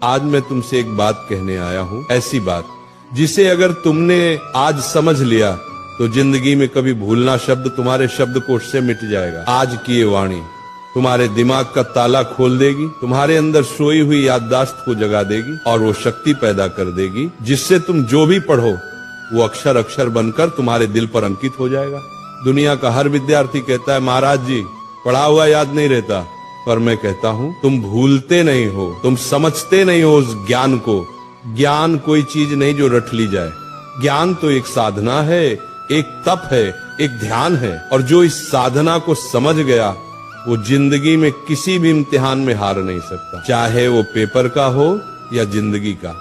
आज मैं तुमसे एक बात कहने आया हूँ, ऐसी बात जिसे अगर तुमने आज समझ लिया तो जिंदगी में कभी भूलना शब्द तुम्हारे शब्दकोश से मिट जाएगा। आज की ये वाणी तुम्हारे दिमाग का ताला खोल देगी, तुम्हारे अंदर सोई हुई याददाश्त को जगा देगी और वो शक्ति पैदा कर देगी जिससे तुम जो भी पढ़ो वो अक्षर अक्षर बनकर तुम्हारे दिल पर अंकित हो जाएगा। दुनिया का हर विद्यार्थी कहता है महाराज जी पढ़ा हुआ याद नहीं रहता, पर मैं कहता हूँ तुम भूलते नहीं हो, तुम समझते नहीं हो उस ज्ञान को। ज्ञान कोई चीज नहीं जो रट ली जाए, ज्ञान तो एक साधना है, एक तप है, एक ध्यान है, और जो इस साधना को समझ गया वो जिंदगी में किसी भी इम्तिहान में हार नहीं सकता, चाहे वो पेपर का हो या जिंदगी का।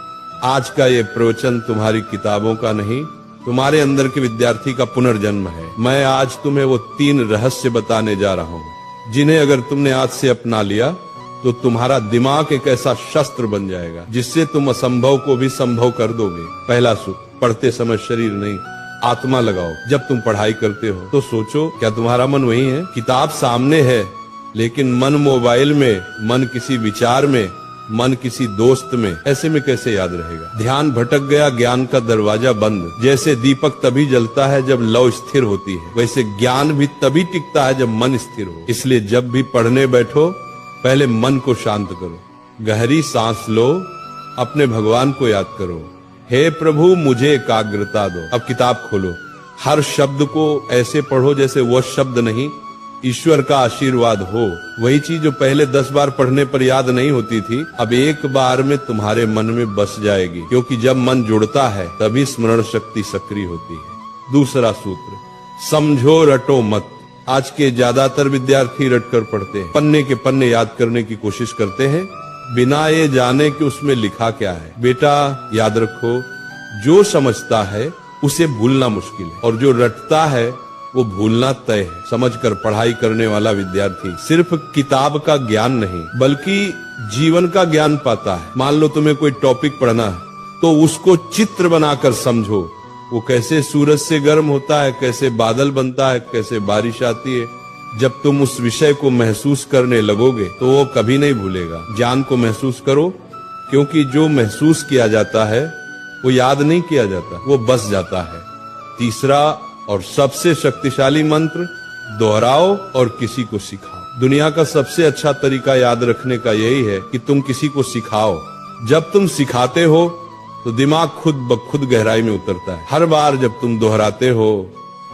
आज का ये प्रवचन तुम्हारी किताबों का नहीं, तुम्हारे अंदर के विद्यार्थी का पुनर्जन्म है। मैं आज तुम्हें वो 3 रहस्य बताने जा रहा हूँ जिन्हें अगर तुमने आज से अपना लिया तो तुम्हारा दिमाग एक ऐसा शस्त्र बन जाएगा जिससे तुम असंभव को भी संभव कर दोगे। पहला सूत्र, पढ़ते समय शरीर नहीं आत्मा लगाओ। जब तुम पढ़ाई करते हो तो सोचो क्या तुम्हारा मन वही है? किताब सामने है लेकिन मन मोबाइल में, मन किसी विचार में, मन किसी दोस्त में, ऐसे में कैसे याद रहेगा? ध्यान भटक गया, ज्ञान का दरवाजा बंद। जैसे दीपक तभी जलता है जब लौ स्थिर होती है, वैसे ज्ञान भी तभी टिकता है जब मन स्थिर हो। इसलिए जब भी पढ़ने बैठो पहले मन को शांत करो, गहरी सांस लो, अपने भगवान को याद करो, हे प्रभु मुझे एकाग्रता दो। अब किताब खोलो, हर शब्द को ऐसे पढ़ो जैसे वह शब्द नहीं ईश्वर का आशीर्वाद हो। वही चीज जो पहले 10 बार पढ़ने पर याद नहीं होती थी अब एक बार में तुम्हारे मन में बस जाएगी, क्योंकि जब मन जुड़ता है तभी स्मरण शक्ति सक्रिय होती है। दूसरा सूत्र, समझो रटो मत। आज के ज्यादातर विद्यार्थी रटकर पढ़ते हैं, पन्ने के पन्ने याद करने की कोशिश करते हैं बिना ये जाने कि उसमें लिखा क्या है। बेटा याद रखो, जो समझता है उसे भूलना मुश्किल है और जो रटता है वो भूलना तय है। समझकर पढ़ाई करने वाला विद्यार्थी सिर्फ किताब का ज्ञान नहीं बल्कि जीवन का ज्ञान पाता है। मान लो तुम्हें कोई टॉपिक पढ़ना है तो उसको चित्र बनाकर समझो, वो कैसे सूरज से गर्म होता है, कैसे बादल बनता है, कैसे बारिश आती है। जब तुम उस विषय को महसूस करने लगोगे तो वो कभी नहीं भूलेगा। ज्ञान को महसूस करो, क्योंकि जो महसूस किया जाता है वो याद नहीं किया जाता, वो बस जाता है। तीसरा और सबसे शक्तिशाली मंत्र, दोहराओ और किसी को सिखाओ। दुनिया का सबसे अच्छा तरीका याद रखने का यही है कि तुम किसी को सिखाओ। जब तुम सिखाते हो तो दिमाग खुद ब खुद गहराई में उतरता है। हर बार जब तुम दोहराते हो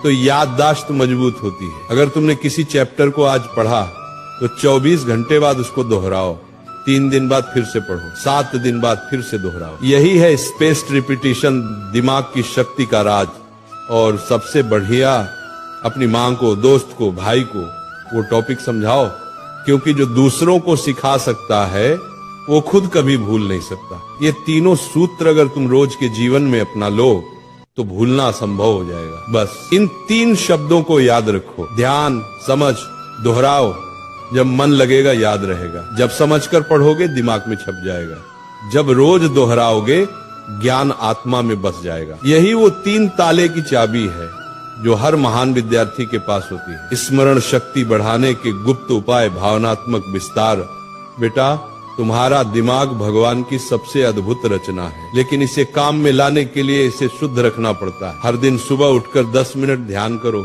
तो याददाश्त मजबूत होती है। अगर तुमने किसी चैप्टर को आज पढ़ा तो 24 घंटे बाद उसको दोहराओ, 3 दिन बाद फिर से पढ़ो, 7 दिन बाद फिर से दोहराओ। यही है स्पेस्ड रिपीटिशन, दिमाग की शक्ति का राज। और सबसे बढ़िया, अपनी माँ को, दोस्त को, भाई को वो टॉपिक समझाओ, क्योंकि जो दूसरों को सिखा सकता है वो खुद कभी भूल नहीं सकता। ये तीनों सूत्र अगर तुम रोज के जीवन में अपना लो तो भूलना असंभव हो जाएगा। बस इन 3 शब्दों को याद रखो, ध्यान, समझ, दोहराओ। जब मन लगेगा याद रहेगा, जब समझकर पढ़ोगे दिमाग में छप जाएगा, जब रोज दोहराओगे ज्ञान आत्मा में बस जाएगा। यही वो 3 ताले की चाबी है जो हर महान विद्यार्थी के पास होती है। स्मरण शक्ति बढ़ाने के गुप्त उपाय, भावनात्मक विस्तार। बेटा तुम्हारा दिमाग भगवान की सबसे अद्भुत रचना है, लेकिन इसे काम में लाने के लिए इसे शुद्ध रखना पड़ता है। हर दिन सुबह उठकर 10 मिनट ध्यान करो,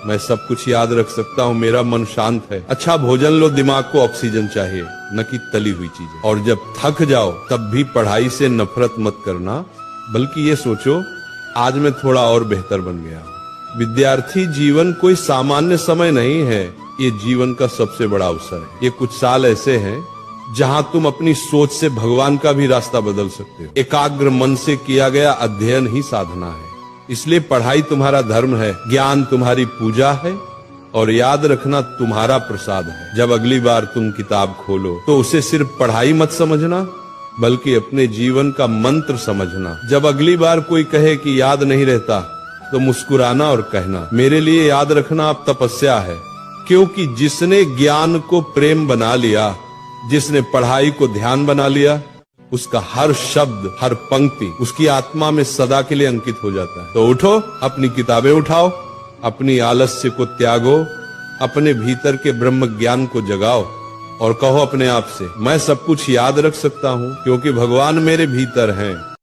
मैं सब कुछ याद रख सकता हूँ, मेरा मन शांत है। अच्छा भोजन लो, दिमाग को ऑक्सीजन चाहिए, न कि तली हुई चीजें। और जब थक जाओ तब भी पढ़ाई से नफरत मत करना, बल्कि ये सोचो आज मैं थोड़ा और बेहतर बन गया। विद्यार्थी जीवन कोई सामान्य समय नहीं है, ये जीवन का सबसे बड़ा अवसर है। ये कुछ साल ऐसे हैं जहां तुम अपनी सोच से भगवान का भी रास्ता बदल सकते हो। एकाग्र मन से किया गया अध्ययन ही साधना है। इसलिए पढ़ाई तुम्हारा धर्म है, ज्ञान तुम्हारी पूजा है और याद रखना तुम्हारा प्रसाद है। जब अगली बार तुम किताब खोलो तो उसे सिर्फ पढ़ाई मत समझना, बल्कि अपने जीवन का मंत्र समझना। जब अगली बार कोई कहे कि याद नहीं रहता तो मुस्कुराना और कहना, मेरे लिए याद रखना अब तपस्या है। क्योंकि जिसने ज्ञान को प्रेम बना लिया, जिसने पढ़ाई को ध्यान बना लिया, उसका हर शब्द, हर पंक्ति उसकी आत्मा में सदा के लिए अंकित हो जाता है। तो उठो, अपनी किताबें उठाओ, अपनी आलस्य को त्यागो, अपने भीतर के ब्रह्म ज्ञान को जगाओ और कहो अपने आप से, मैं सब कुछ याद रख सकता हूँ क्योंकि भगवान मेरे भीतर हैं।